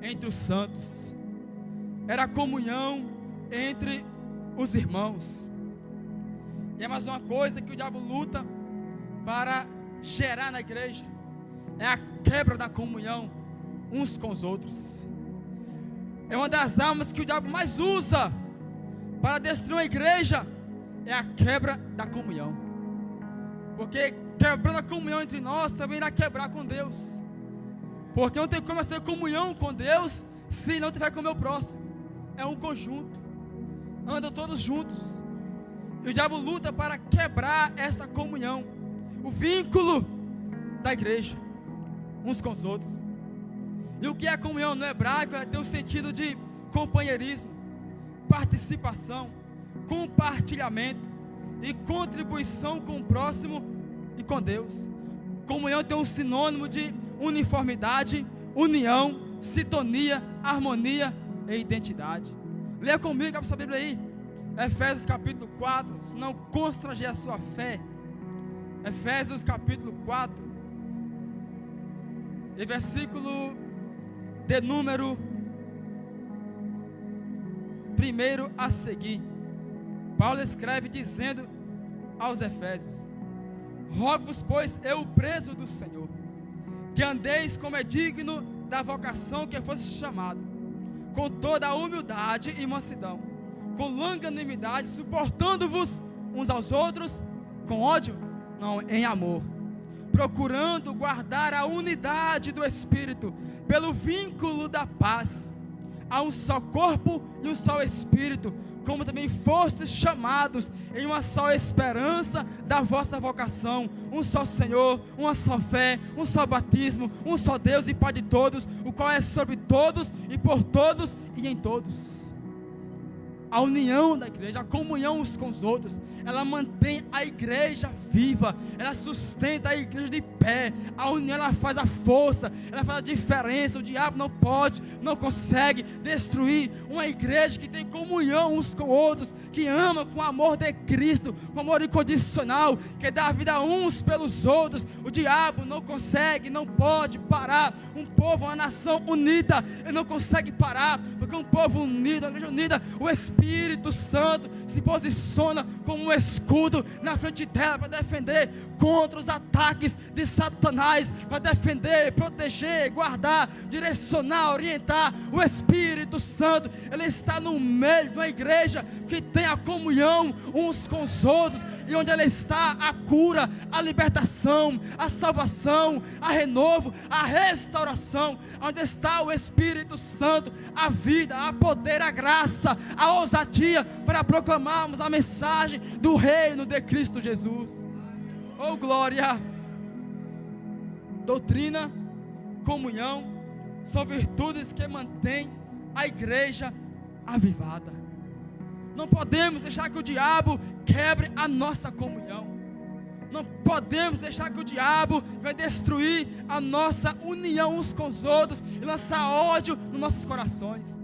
entre os santos, era a comunhão entre os irmãos. E é mais uma coisa que o diabo luta para gerar na igreja, é a quebra da comunhão uns com os outros. É uma das armas que o diabo mais usa para destruir uma igreja, é a quebra da comunhão. Porque quebrando a comunhão entre nós, também irá quebrar com Deus. Porque não tem como ter comunhão com Deus se não tiver com o meu próximo. É um conjunto, andam todos juntos. E o diabo luta para quebrar essa comunhão, o vínculo da igreja uns com os outros. E o que é comunhão no hebraico? Ela tem o sentido de companheirismo, participação, compartilhamento e contribuição com o próximo e com Deus. Comunhão tem um sinônimo de uniformidade, união, sintonia, harmonia e identidade. Leia comigo a sua Bíblia aí, Efésios capítulo 4, se não constranger a sua fé. Efésios capítulo 4 e versículo de número 1 a seguir. Paulo escreve dizendo aos Efésios: rogo-vos, pois, eu, preso do Senhor, que andeis como é digno da vocação que fosse chamado, com toda a humildade e mansidão, com longanimidade, suportando-vos uns aos outros, com ódio, não, em amor, procurando guardar a unidade do Espírito, pelo vínculo da paz. Há um só corpo e um só Espírito, como também fostes chamados em uma só esperança da vossa vocação, um só Senhor, uma só fé, um só batismo, um só Deus e Pai de todos, o qual é sobre todos e por todos e em todos. A união da igreja, a comunhão uns com os outros, ela mantém a igreja viva, ela sustenta a igreja de pé. A união, ela faz a força, ela faz a diferença. O diabo não pode, não consegue destruir uma igreja que tem comunhão uns com outros, que ama com o amor de Cristo, com amor incondicional, que dá a vida uns pelos outros. O diabo não consegue, não pode parar um povo, uma nação unida. Ele não consegue parar, porque um povo unido, uma igreja unida, o Espírito Santo se posiciona como um escudo na frente dela para defender contra os ataques de Satanás, para defender, proteger, guardar, direcionar, orientar. O Espírito Santo, ele está no meio de uma igreja que tem a comunhão uns com os outros, e onde ela está, a cura, a libertação, a salvação, a renovo, a restauração. Onde está o Espírito Santo, a vida, a poder, a graça, a ousadia para proclamarmos a mensagem do reino de Cristo Jesus. Oh glória! Doutrina, comunhão são virtudes que mantêm a igreja avivada. Não podemos deixar que o diabo quebre a nossa comunhão. Não podemos deixar que o diabo venha destruir a nossa união uns com os outros e lançar ódio nos nossos corações.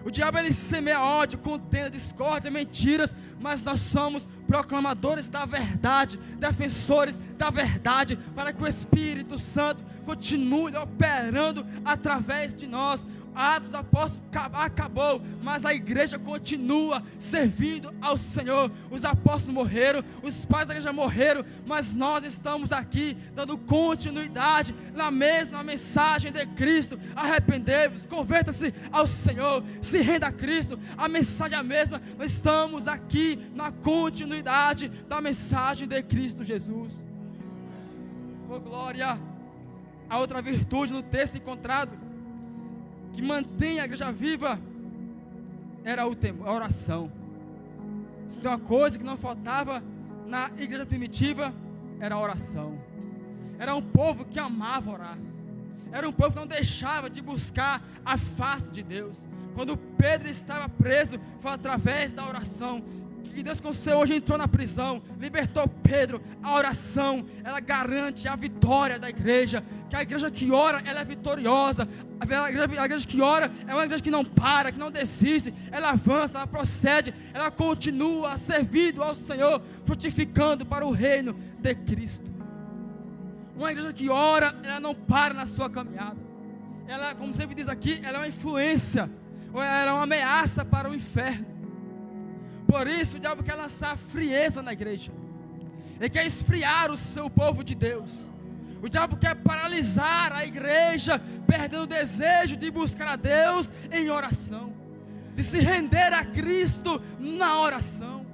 O diabo, ele semeia ódio, contenda, discórdia, mentiras, mas nós somos proclamadores da verdade, defensores da verdade, para que o Espírito Santo continue operando através de nós. Atos dos Apóstolos acabou, mas a igreja continua servindo ao Senhor. Os apóstolos morreram, os pais da igreja morreram, mas nós estamos aqui dando continuidade na mesma mensagem de Cristo. Arrependei-vos, converta-se ao Senhor, se renda a Cristo. A mensagem é a mesma. Nós estamos aqui na continuidade da mensagem de Cristo Jesus. Oh glória! A outra virtude no texto encontrado que mantém a igreja viva era o temor, a oração. Se tem uma coisa que não faltava na igreja primitiva, era a oração. Era um povo que amava orar. Era um povo que não deixava de buscar a face de Deus. Quando Pedro estava preso, foi através da oração que Deus concedeu. Hoje entrou na prisão, libertou Pedro. A oração, ela garante a vitória da igreja. Que a igreja que ora, ela é vitoriosa. A igreja que ora é uma igreja que não para, que não desiste. Ela avança, ela procede, ela continua servindo ao Senhor, frutificando para o reino de Cristo. Uma igreja que ora, ela não para na sua caminhada. Ela, como sempre diz aqui, ela é uma influência, ou ela é uma ameaça para o inferno. Por isso o diabo quer lançar frieza na igreja. Ele quer esfriar o seu povo de Deus. O diabo quer paralisar a igreja, perdendo o desejo de buscar a Deus em oração, de se render a Cristo na oração.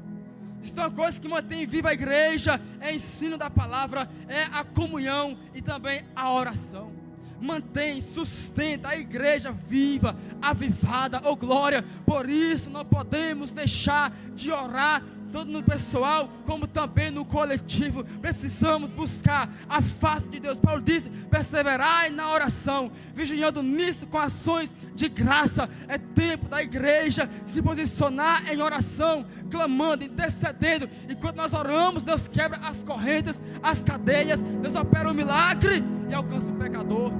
Isso é uma coisa que mantém viva a igreja, é o ensino da palavra, é a comunhão e também a oração. Mantém, sustenta a igreja viva, avivada, oh glória. Por isso não podemos deixar de orar, tanto no pessoal como também no coletivo. Precisamos buscar a face de Deus. Paulo disse: perseverai na oração, vigiando nisso com ações de graça. É tempo da igreja se posicionar em oração, clamando, intercedendo. E quando nós oramos, Deus quebra as correntes, as cadeias. Deus opera o milagre e alcança o pecador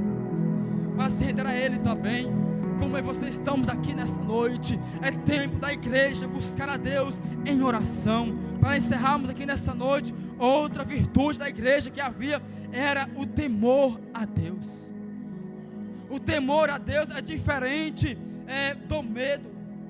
para se render a Ele também. Como eu e você estamos aqui nessa noite, é tempo da igreja buscar a Deus em oração. Para encerrarmos aqui nessa noite, outra virtude da igreja que havia era o temor a Deus. O temor a Deus é diferente do medo.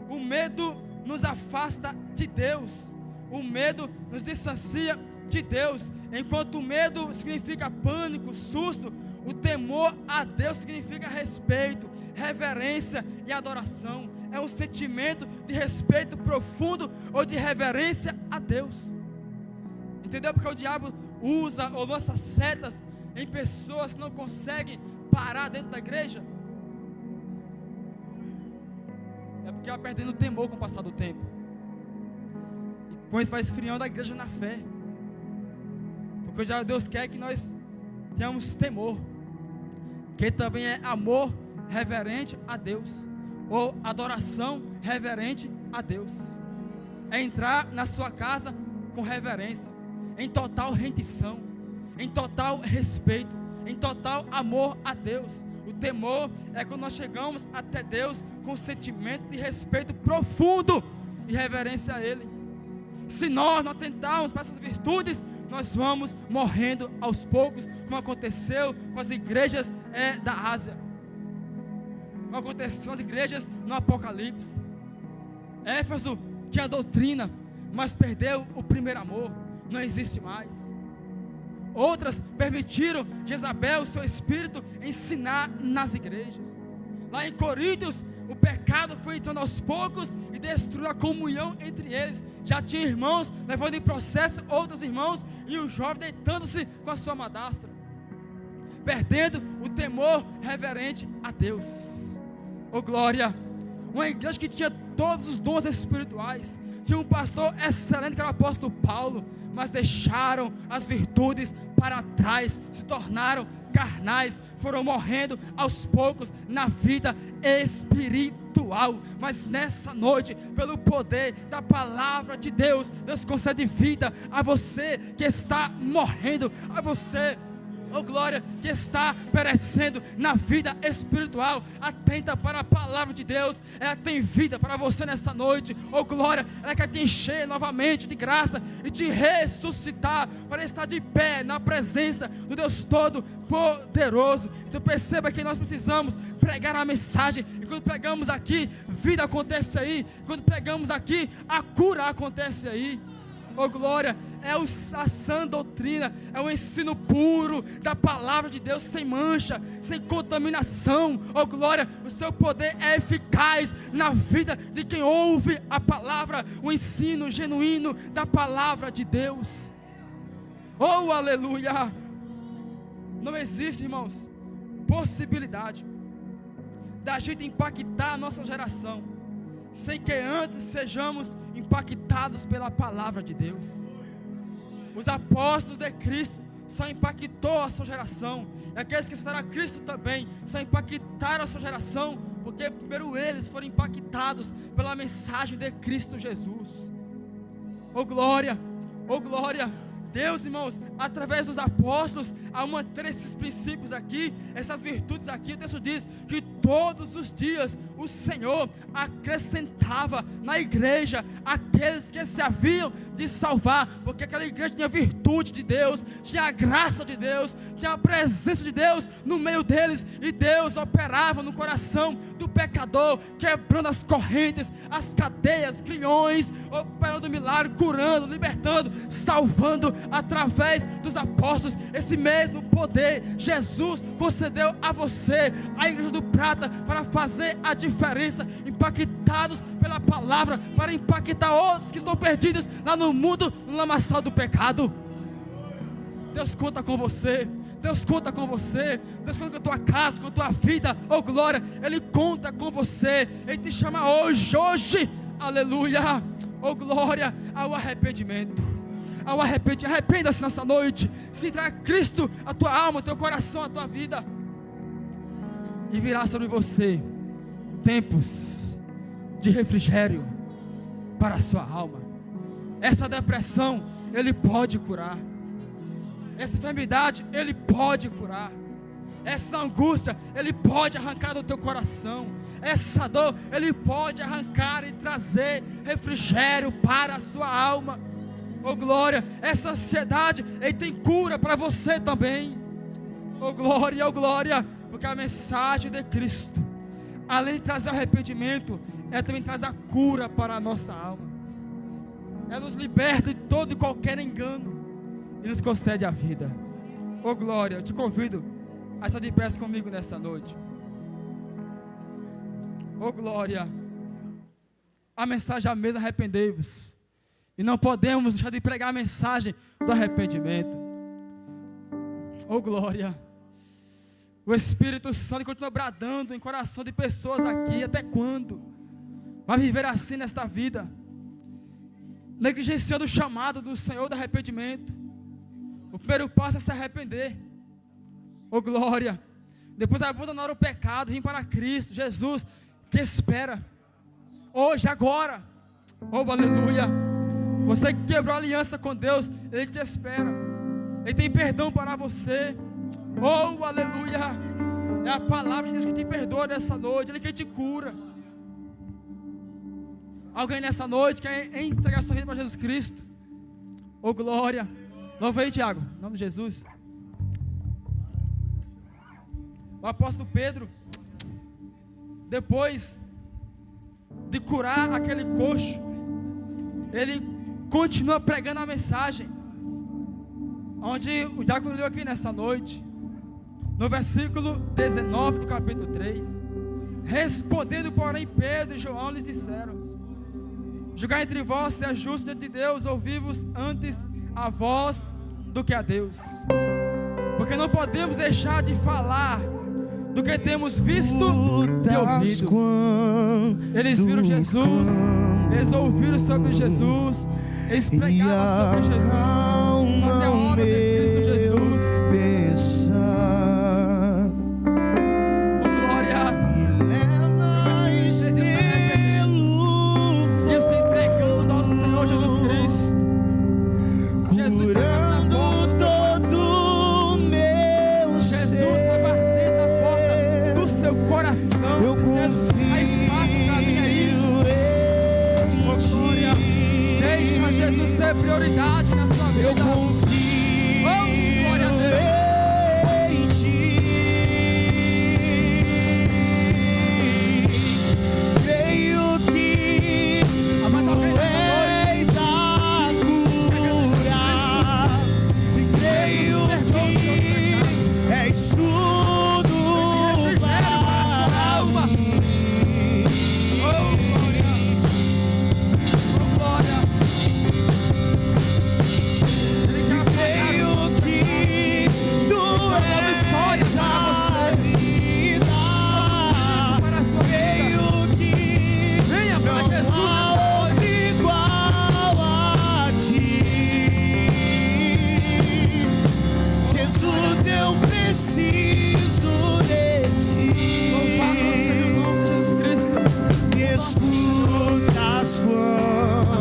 O medo nos afasta de Deus. O medo nos distancia de Deus. Enquanto o medo significa pânico, susto, o temor a Deus significa respeito, reverência e adoração. É um sentimento de respeito profundo ou de reverência a Deus. Entendeu? Porque o diabo usa ou lança setas em pessoas que não conseguem parar dentro da igreja. É porque vai perdendo o temor com o passar do tempo. E com isso vai esfriando a igreja na fé. Porque já Deus quer que nós tenhamos temor, que também é amor reverente a Deus, ou adoração reverente a Deus. É entrar na sua casa com reverência, em total rendição, em total respeito, em total amor a Deus. O temor é quando nós chegamos até Deus com sentimento de respeito profundo e reverência a Ele. Se nós não atentarmos para essas virtudes, nós vamos morrendo aos poucos, como aconteceu com as igrejas da Ásia, como aconteceu com as igrejas no Apocalipse. Éfeso tinha doutrina, mas perdeu o primeiro amor, não existe mais. Outras permitiram Jezabel, seu espírito, ensinar nas igrejas. Lá em Coríntios, o pecado foi entrando aos poucos e destruiu a comunhão entre eles. Já tinha irmãos levando em processo outros irmãos, e um jovem deitando-se com a sua madrasta, perdendo o temor reverente a Deus. Oh glória! Uma igreja que tinha todos os dons espirituais, tinha um pastor excelente que era o apóstolo Paulo, mas deixaram as virtudes para trás, se tornaram carnais, foram morrendo aos poucos na vida espiritual. Mas nessa noite, pelo poder da palavra de Deus, Deus concede vida a você que está morrendo, a você, oh glória, que está perecendo na vida espiritual. Atenta para a palavra de Deus, ela tem vida para você nessa noite. Oh glória, ela quer te encher novamente de graça e te ressuscitar para estar de pé na presença do Deus Todo-Poderoso. Então perceba que nós precisamos pregar a mensagem, e quando pregamos aqui, vida acontece aí. Quando pregamos aqui, a cura acontece aí. Oh glória, é a sã doutrina, é o ensino puro da palavra de Deus, sem mancha, sem contaminação. Oh glória, o seu poder é eficaz na vida de quem ouve a palavra, o ensino genuíno da palavra de Deus. Oh aleluia! Não existe, irmãos, possibilidade da gente impactar a nossa geração sem que antes sejamos impactados pela palavra de Deus. Os apóstolos de Cristo só impactou a sua geração, e aqueles que aceitaram a Cristo também só impactaram a sua geração, porque primeiro eles foram impactados pela mensagem de Cristo Jesus. Oh glória, oh glória! Deus, irmãos, através dos apóstolos, ao manter esses princípios aqui, essas virtudes aqui, o texto diz que todos os dias o Senhor acrescentava na igreja aqueles que se haviam de salvar, porque aquela igreja tinha virtude de Deus, tinha a graça de Deus, tinha a presença de Deus no meio deles, e Deus operava no coração do pecador, quebrando as correntes, as cadeias, grilhões, operando milagre, curando, libertando, salvando através dos apóstolos. Esse mesmo poder Jesus concedeu a você, a igreja do Prata, para fazer a diferença, impactados pela palavra, para impactar outros que estão perdidos lá no mundo, no lamaçal do pecado. Deus conta com você, Deus conta com você, Deus conta com a tua casa, com a tua vida. Oh glória, Ele conta com você, Ele te chama hoje, aleluia, oh glória, ao arrependimento. Arrependa-se nessa noite, se entrega a Cristo, a tua alma, o teu coração, a tua vida, e virá sobre você tempos de refrigério para a sua alma. Essa depressão Ele pode curar, essa enfermidade Ele pode curar, essa angústia Ele pode arrancar do teu coração, essa dor Ele pode arrancar e trazer refrigério para a sua alma. Oh glória, essa ansiedade Ele tem cura para você também. Oh glória, porque a mensagem de Cristo, além de trazer arrependimento, ela também traz a cura para a nossa alma. Ela nos liberta de todo e qualquer engano e nos concede a vida. Oh glória, eu te convido a estar de pé comigo nessa noite. Oh glória, a mensagem é a mesma: arrependei-vos. E não podemos deixar de pregar a mensagem do arrependimento. Oh glória, o Espírito Santo continua bradando em coração de pessoas aqui. Até quando vai viver assim nesta vida, negligenciando o chamado do Senhor do arrependimento? O primeiro passo é se arrepender. Oh glória, depois abandonar o pecado, vir para Cristo Jesus, que espera hoje, agora. Oh, aleluia. Você que quebrou a aliança com Deus, Ele te espera. Ele tem perdão para você. Oh, aleluia. É a palavra de Deus que te perdoa nessa noite. Ele que te cura. Alguém nessa noite quer entregar sua vida para Jesus Cristo? Oh, glória. Louva aí, Tiago, em nome de Jesus. O apóstolo Pedro, depois de curar aquele coxo, ele continua pregando a mensagem, onde o diácono leu aqui nessa noite, no versículo 19 do capítulo 3. Respondendo, porém, Pedro e João lhes disseram: julgar entre vós se é justo diante de Deus ouvir-vos antes a vós do que a Deus, porque não podemos deixar de falar do que temos visto e ouvido. Eles viram Jesus, eles ouviram sobre Jesus, eles pregaram sobre Jesus, faziam a obra de Cristo Jesus. Oh, glória. E se entregando ao Senhor Jesus Cristo. Jesus está batendo na porta do seu coração, dizendo: há espaço para mim aí. Oh, glória. Deixa Jesus ser prioridade na sua vida. Oh, glória a Deus.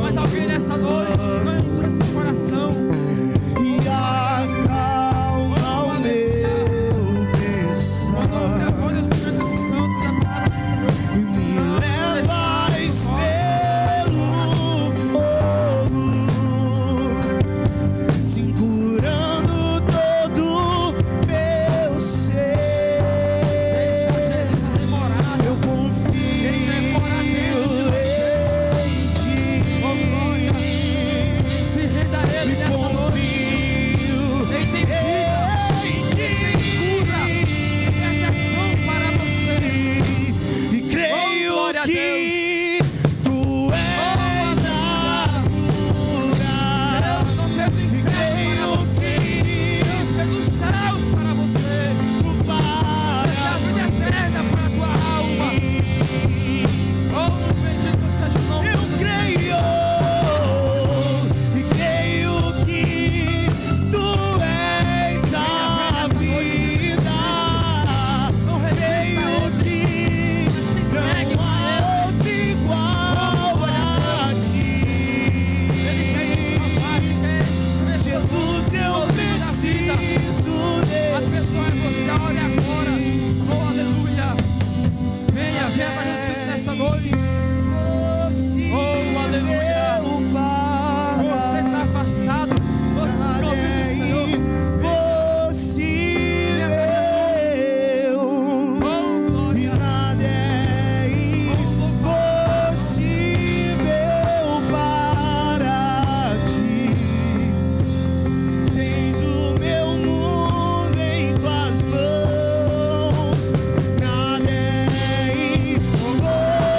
Mas alguém nessa noite entra seu coração e acalma o meu pensar. Agora o Espírito Santo da palavra do Senhor e me levas pelo fogo, segurando todo meu ser. Deixa Jesus fazer morada. Eu confio. Ele quer morar dentro de você.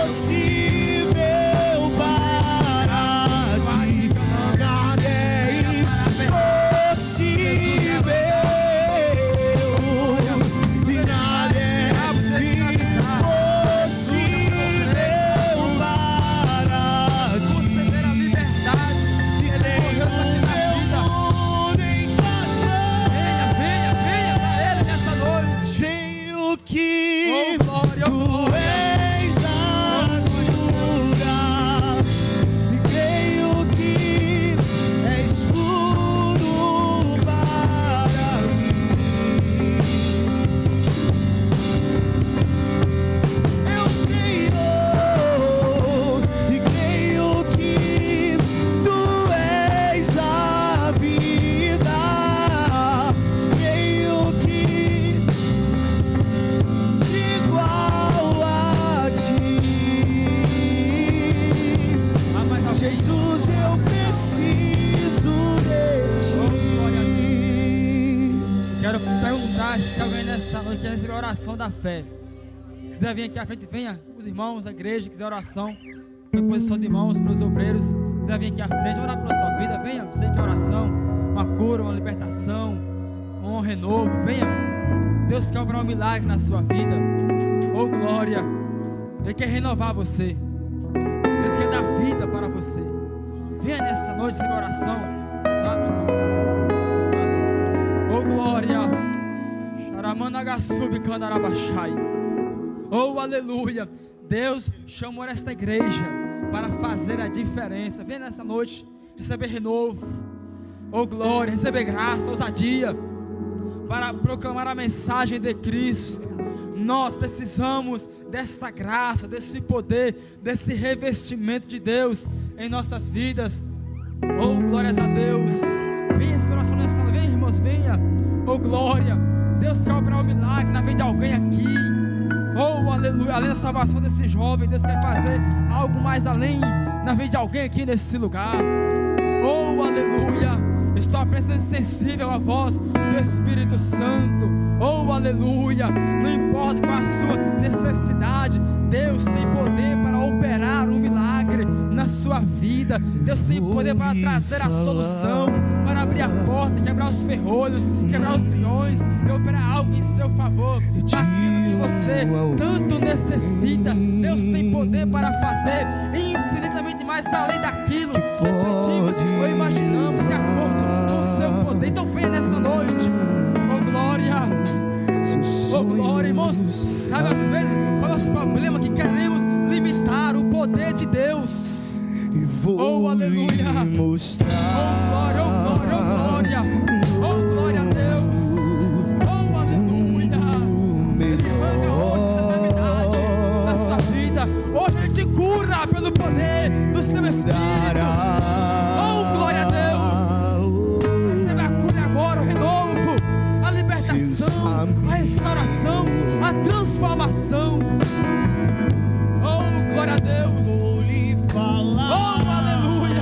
See nessa noite, quer receber a oração da fé. Se quiser vir aqui à frente, venha. Os irmãos, a igreja, quiser oração, em posição de mãos para os obreiros. Se quiser vir aqui à frente, orar pela sua vida, venha. Você quer oração, uma cura, uma libertação, um renovo, venha. Deus quer operar um milagre na sua vida. Oh glória. Ele quer renovar você. Deus quer dar vida para você. Venha nessa noite receber oração. Oh glória. Oh aleluia. Deus chamou esta igreja para fazer a diferença. Venha nessa noite receber renovo. Oh glória. Receber graça, ousadia, para proclamar a mensagem de Cristo. Nós precisamos desta graça, desse poder, desse revestimento de Deus em nossas vidas. Oh glórias a Deus. Venha receber oração nessa noite. Venha, irmãos, venha. Oh glória. Deus quer operar um milagre na vida de alguém aqui. Oh aleluia. Além da salvação desse jovem, Deus quer fazer algo mais além na vida de alguém aqui nesse lugar. Oh aleluia. Estou apenas sensível à voz do Espírito Santo. Oh aleluia. Não importa qual a sua necessidade, Deus tem poder para operar um milagre na sua vida. Deus tem poder para trazer a solução, para abrir a porta, quebrar os ferrolhos, quebrar os grilhões e operar algo em seu favor. Aquilo que você tanto necessita, Deus tem poder para fazer infinitamente mais além daquilo que pedimos ou imaginamos, de acordo com o seu poder. Então venha nessa noite. Oh glória. Oh glória, irmãos. Sabe, às vezes qual é o nosso problema? Que queremos limitar o poder de Deus. Oh aleluia. Oh glória, oh glória, oh glória. Oh glória a Deus. Oh aleluia. Ele arranca hoje enfermidade na sua vida. Hoje Ele te cura pelo poder do seu Espírito. Oh glória a Deus. Receba a cura agora, o renovo, a libertação, a restauração, a transformação. Oh glória a Deus. Oh aleluia.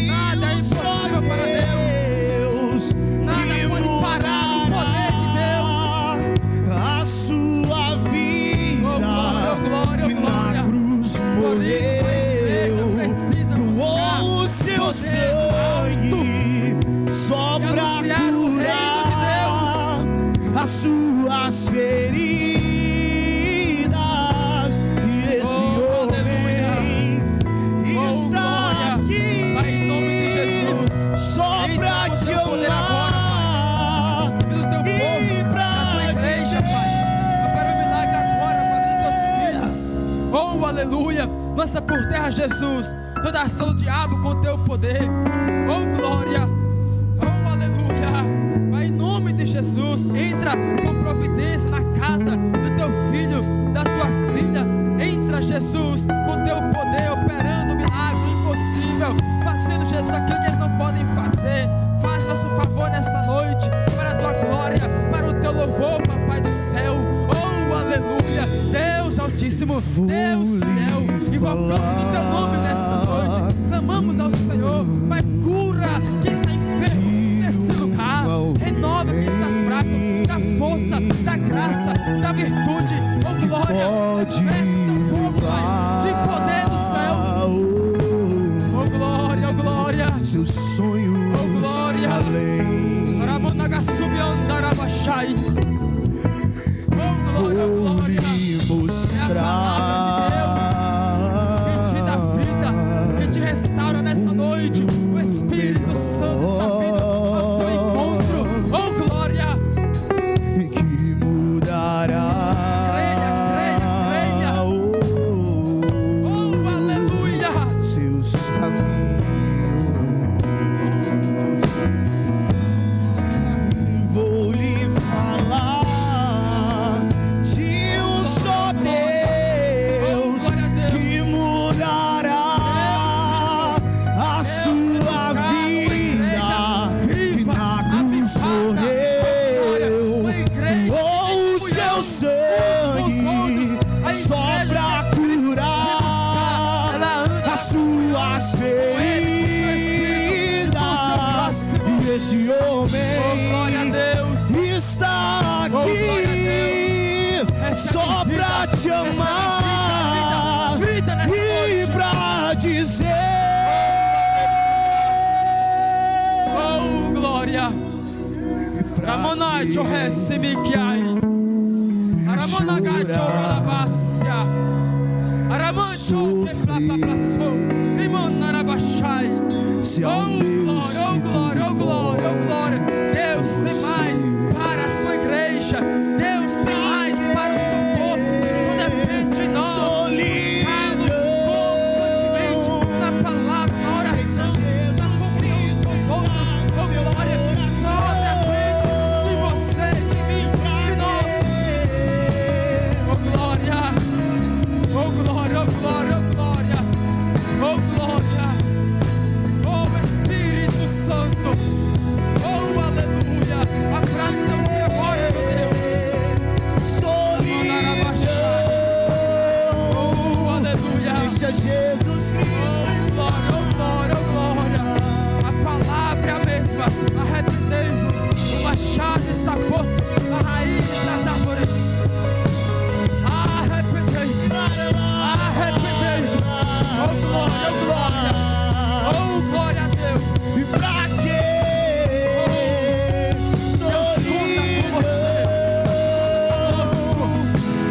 Nada é impossível para Deus. Nada pode parar o poder de Deus. A sua vida, oh glória, que na cruz morreu, doou o seu sangue só pra curar as suas feridas. E esse homem está aqui, Pai, em nome de Jesus, só pra te amar e pra te igreja, Pai. Opera um milagre agora para os teus filhos. Oh aleluia. Lança por terra, Jesus, toda ação do diabo com teu poder. Oh glória. Oh aleluia. Pai, em nome de Jesus, entra com providência na casa do teu filho, da tua filha. Entra, Jesus, com teu poder, operando um milagre impossível, fazendo, Jesus, aquilo que eles não podem fazer. Faz nosso favor nessa noite, para a tua glória, para o teu louvor, Papai do céu. Oh aleluia. Deus Altíssimo, Deus fiel, invocamos o teu nome nessa noite, clamamos ao Senhor. Pai, cura quem está enfermo nesse lugar, renova quem está fraco, da força, da graça, da virtude. Oh glória, manifesta o teu povo, Pai, de poder dos céus. Oh glória, oh glória. seus sonhos Oh glória. além. Aramonagasubi andarabashai. Oh glória, oh glória. É a palavra de Deus que te dá vida, que te restaura nessa noite. O Espírito Santo está vindo ao seu encontro. Oh glória. E que mudará. Creia, creia, creia. Oh aleluia. Seus caminhos. Vou lhe falar de um só Deus que mudará a sua vida, que na cruz morreu, doou o seu sangue só pra curar as suas feridas. E esse homem Oh glória a Deus. está Oh, glória a aqui Deus. só Recebe pra te vida, recebe amar vida nessa e noite. pra dizer: Oh, glória. Ramonai Johesse Mikiai. Aramonagai Choralabassia. Aramancho que flapaplaçou. Limonarabachai. Se há Oh, um Deus glória, oh, que glória, oh, tudo glória, oh, pode, glória. Deus tem mais para a sua igreja. Deus tem mais para o seu povo. Só depende de nós. Buscá-lo constantemente na palavra, na oração, na comunhão com os outros. Oh, glória. Só depende de você, de mim, de nós. Oh, glória. Oh, glória, oh, glória, oh, glória. Oh, glória. Oh, Espírito Santo. Oh, aleluia. Abraça teu filho agora, meu Deus. Oh, aleluia. Deixa Jesus Cristo. Oh, glória, oh, glória, oh, glória. A palavra é a mesma. Arrependei-vos. O machado está posto na raiz das árvores. Arrependei-vos. Arrependei-vos. Oh, glória, oh, glória. Oh, glória a Deus. E pra quê?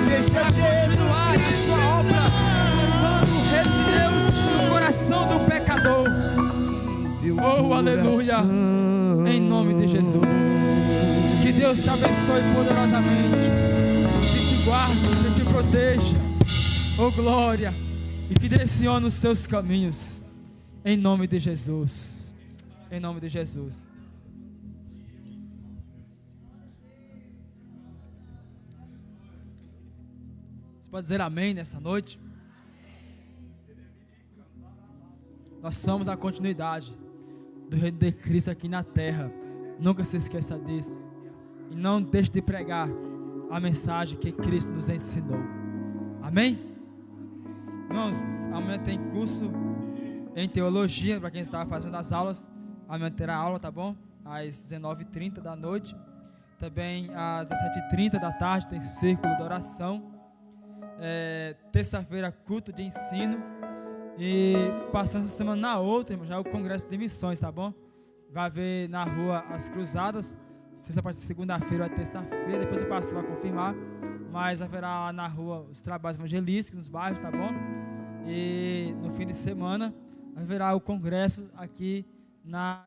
Deixa Jesus Continuar a Cristo sua obra, levando o reino de Deus no coração do pecador. Oh, aleluia. Em nome de Jesus. Que Deus te abençoe poderosamente. Que te guarde, que te proteja. Oh, glória. E que direcione os seus caminhos. Em nome de Jesus. Em nome de Jesus. Você pode dizer amém nessa noite? Nós somos a continuidade do reino de Cristo aqui na terra. Nunca se esqueça disso. E não deixe de pregar a mensagem que Cristo nos ensinou. Amém? Irmãos, amanhã tem curso em teologia, para quem estava fazendo as aulas. Amanhã terá aula, tá bom? Às 19h30 da noite. Também às 17h30 da tarde tem círculo de oração. Terça-feira, culto de ensino. E passando essa semana na outra, já é o congresso de missões, tá bom? Vai haver na rua as cruzadas. Sexta parte de segunda-feira ou terça-feira. Depois o pastor vai confirmar. Mas haverá lá na rua os trabalhos evangelísticos nos bairros, tá bom? E no fim de semana haverá o congresso aqui na